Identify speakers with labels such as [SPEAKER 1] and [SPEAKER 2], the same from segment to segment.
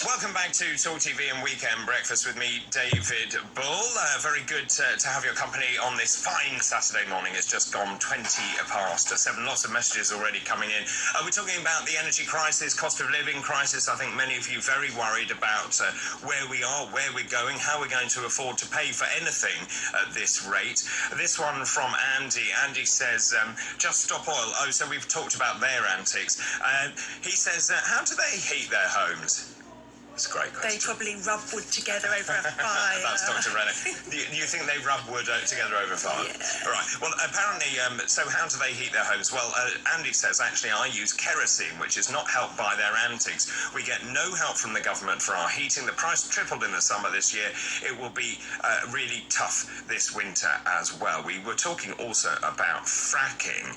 [SPEAKER 1] Welcome back to TalkTV and Weekend Breakfast with me, David Bull. Very good to have your company on this fine Saturday morning. It's just gone 20 past 7. Lots of messages already coming in. We're talking about the energy crisis, cost of living crisis. I think many of you very worried about where we are, where we're going, how we're going to afford to pay for anything at this rate. This one from Andy. Andy says, just stop oil. Oh, so we've talked about their antics. He says, how do they heat their homes? That's a great question.
[SPEAKER 2] They probably rub wood together over a fire.
[SPEAKER 1] That's Dr. Renner. Do you think they rub wood together over fire?
[SPEAKER 2] Yeah.
[SPEAKER 1] Right. Well, apparently, so how do they heat their homes? Well, Andy says, actually, I use kerosene, which is not helped by their antics. We get no help from the government for our heating. The price tripled in the summer this year. It will be really tough this winter as well. We were talking also about fracking.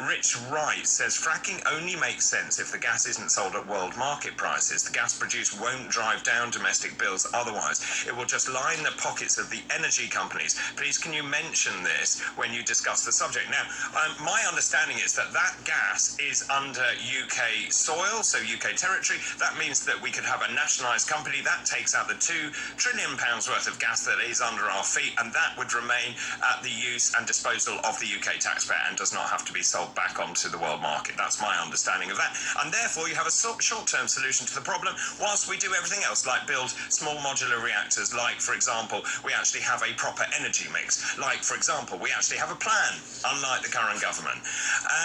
[SPEAKER 1] Rich Wright says, fracking only makes sense if the gas isn't sold at world market prices. The gas produced won't drive down domestic bills otherwise. It will just line the pockets of the energy companies. Please can you mention this when you discuss the subject? Now, my understanding is that gas is under UK soil, so UK territory. That means that we could have a nationalised company that takes out the £2 trillion worth of gas that is under our feet, and that would remain at the use and disposal of the UK taxpayer and does not have to be sold back onto the world market. That's my understanding of that. And therefore, you have a short-term solution to the problem whilst we do everything else, like build small modular reactors, like, for example, we actually have a proper energy mix, like, for example, we actually have a plan, unlike the current government.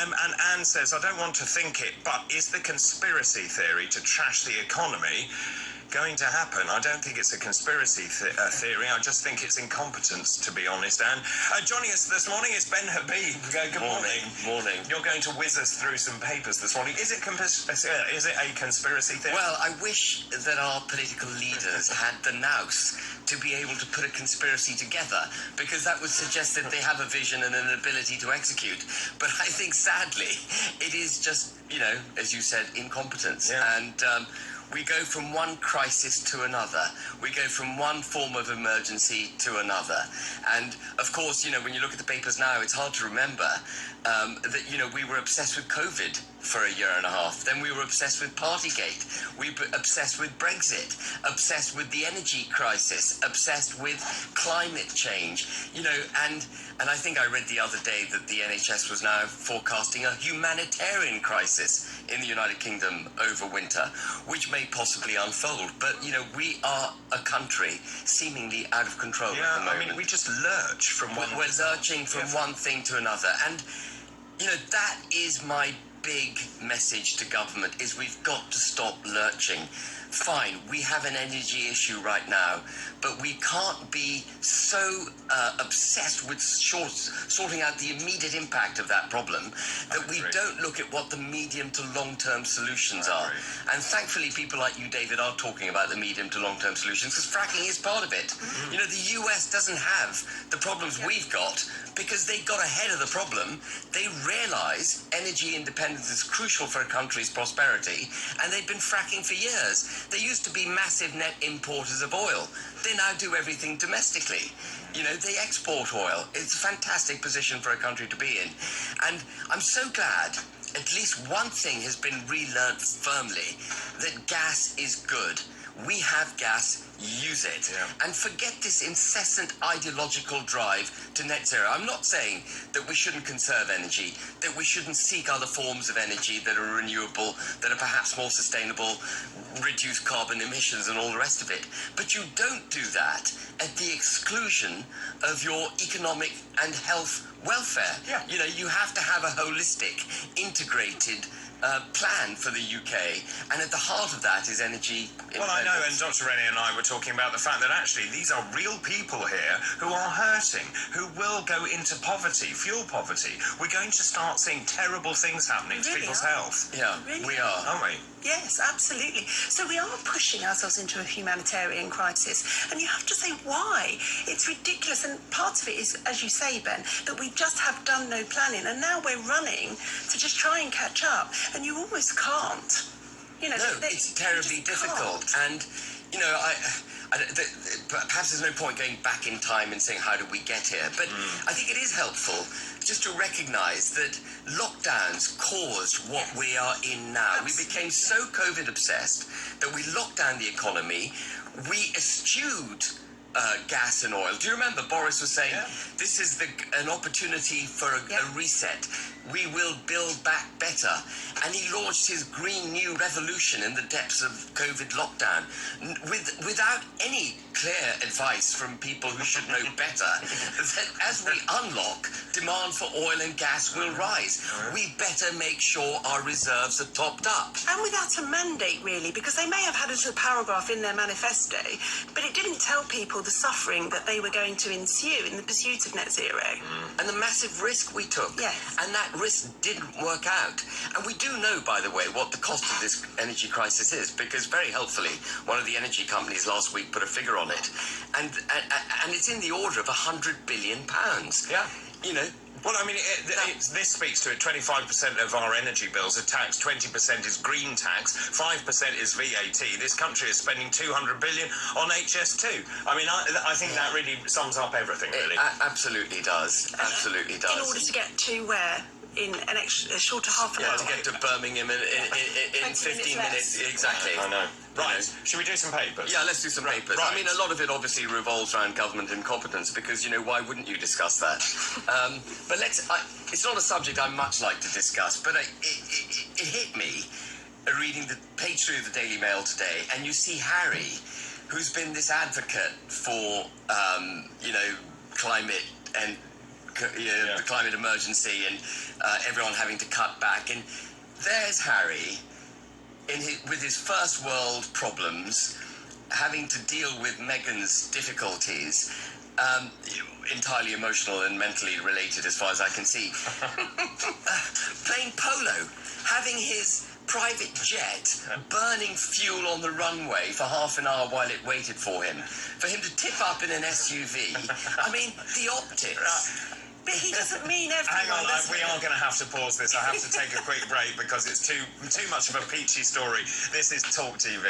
[SPEAKER 1] And Anne says, I don't want to think it, but is the conspiracy theory to trash the economy going to happen? I don't think it's a conspiracy theory. I just think it's incompetence, to be honest. And joining us this morning is Ben Habib. Good morning.
[SPEAKER 3] Morning.
[SPEAKER 1] You're going to whiz us through some papers this morning. Is it a conspiracy theory?
[SPEAKER 3] Well, I wish that our political leaders had the nous to be able to put a conspiracy together, because that would suggest that they have a vision and an ability to execute. But I think, sadly, it is just, as you said, incompetence.
[SPEAKER 1] Yeah.
[SPEAKER 3] And we go from one crisis to another. We go from one form of emergency to another. And, of course, when you look at the papers now, it's hard to remember that, we were obsessed with COVID for a year and a half. Then we were obsessed with Partygate. We were obsessed with Brexit, obsessed with the energy crisis, obsessed with climate change, and I think I read the other day that the NHS was now forecasting a humanitarian crisis in the United Kingdom over winter, which may possibly unfold. But, we are a country seemingly out of control at the moment.
[SPEAKER 1] I mean, we just lurch from one...
[SPEAKER 3] We're lurching from one thing to another. And, that is my big message to government, is we've got to stop lurching. Fine, we have an energy issue right now, but we can't be so obsessed with sorting out the immediate impact of that problem that we don't look at what the medium to long-term solutions are. And thankfully, people like you, David, are talking about the medium to long-term solutions, because fracking is part of it. Mm-hmm. The US doesn't have the problems we've got because they got ahead of the problem. They realise energy independence is crucial for a country's prosperity, and they've been fracking for years. They used to be massive net importers of oil. They now do everything domestically. They export oil. It's a fantastic position for a country to be in. And I'm so glad at least one thing has been relearnt firmly, that gas is good. We have gas, use it. Yeah. And forget this incessant ideological drive to net zero. I'm not saying that we shouldn't conserve energy, that we shouldn't seek other forms of energy that are renewable, that are perhaps more sustainable, reduce carbon emissions and all the rest of it. But you don't do that at the exclusion of your economic and health welfare.
[SPEAKER 1] Yeah.
[SPEAKER 3] You have to have a holistic, integrated plan for the UK, and at the heart of that is energy independence.
[SPEAKER 1] Well, I know, and Dr. Rennie and I were talking about the fact that actually these are real people here who are hurting, who will go into poverty, fuel poverty. We're going to start seeing terrible things happening to people's health.
[SPEAKER 3] Yeah, we are.
[SPEAKER 1] Aren't we?
[SPEAKER 2] Yes, absolutely. So we are pushing ourselves into a humanitarian crisis, and you have to say why. It's ridiculous, and part of it is, as you say, Ben, that we just have done no planning, and now we're running to just try and catch up, and you almost can't. You know,
[SPEAKER 3] No, it's terribly
[SPEAKER 2] just
[SPEAKER 3] difficult.
[SPEAKER 2] can't.
[SPEAKER 3] And, you know, perhaps there's no point going back in time and saying, how did we get here? But I think it is helpful just to recognise that lockdowns caused what we are in now.
[SPEAKER 2] Absolutely.
[SPEAKER 3] We became so COVID obsessed that we locked down the economy. We eschewed gas and oil. Do you remember Boris was saying, this is an opportunity for a reset. We will build back better. And he launched his Green New Revolution in the depths of COVID lockdown without any clear advice from people who should know better that as we unlock, demand for oil and gas will rise. We better make sure our reserves are topped up.
[SPEAKER 2] And without a mandate, really, because they may have had a little paragraph in their manifesto, but it didn't tell people the suffering that they were going to ensue in the pursuit of net zero.
[SPEAKER 3] And the massive risk we took.
[SPEAKER 2] Yes.
[SPEAKER 3] And that risk didn't work out. And we do know, by the way, what the cost of this energy crisis is, because very helpfully, one of the energy companies last week put a figure on it. And it's in the order of £100 billion.
[SPEAKER 1] Yeah.
[SPEAKER 3] You know,
[SPEAKER 1] Well, I mean, this speaks to it. 25% of our energy bills are taxed, 20% is green tax, 5% is VAT. This country is spending $200 billion on HS2. I mean, I think that really sums up everything, really.
[SPEAKER 3] It absolutely does. Absolutely does.
[SPEAKER 2] In order to get to where? In a shorter half an hour.
[SPEAKER 3] to get to Birmingham in 15 minutes. Exactly.
[SPEAKER 1] I know. Right. Should we do some papers?
[SPEAKER 3] Yeah, let's do some papers.
[SPEAKER 1] Right.
[SPEAKER 3] I mean, a lot of it obviously revolves around government incompetence because, you know, why wouldn't you discuss that? But it's not a subject I much like to discuss, but it hit me reading the page through of the Daily Mail today, and you see Harry, who's been this advocate for, climate and the climate emergency and everyone having to cut back. And there's Harry with his first world problems, having to deal with Meghan's difficulties, entirely emotional and mentally related as far as I can see. Playing polo, having his private jet burning fuel on the runway for half an hour while it waited for him to tip up in an SUV. I mean, the optics.
[SPEAKER 2] But he doesn't mean everyone.
[SPEAKER 1] Hang on, we are going to have to pause this. I have to take a quick break because it's too much of a peachy story. This is TalkTV.